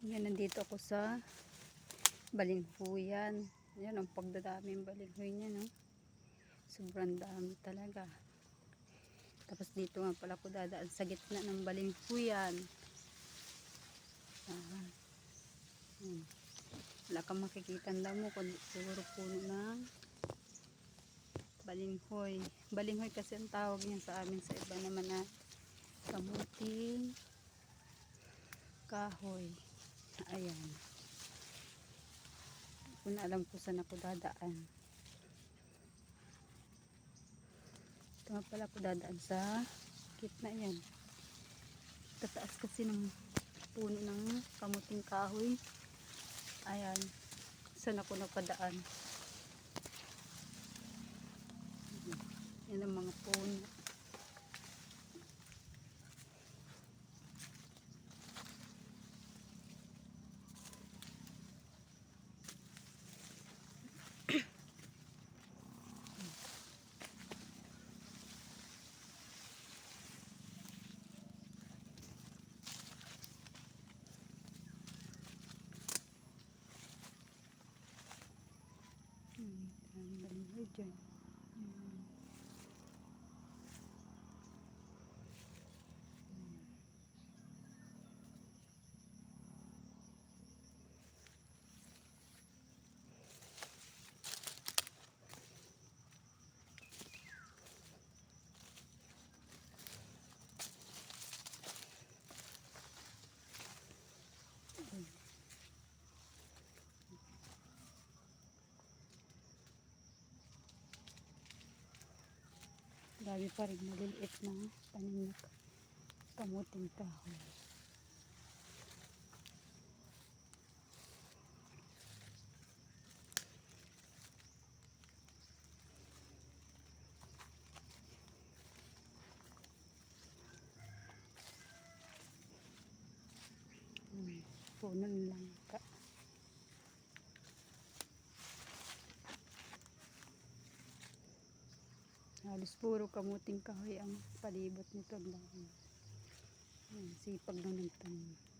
Yan, nandito ako sa balinghuyan. Yan ang pagdadaming balinghoy niya, no? Sobrang dami talaga. Tapos dito nga pala ako dadaan sa gitna ng balinghuyan. Wala kang makikita ang damo kundi siguro puno ng balinghoy. Balinghoy kasi ang tawag niya sa amin, sa iba naman na kamuting kahoy. Ayan. Kung alam ko saan ako dadaan. Ito nga pala ako dadaan sa gitna yan. Tataas kasi ng puno ng kamuting kahoy. Ayan. Saan ako napadaan. Yan ang mga puno. Ang balinghoy dyan. Dami pa rin maliliit na tanim na kamuting kahoy. Puno ng langka. Halos puro kamuting kahoy ang palibot nito. Sipag na nagtanim.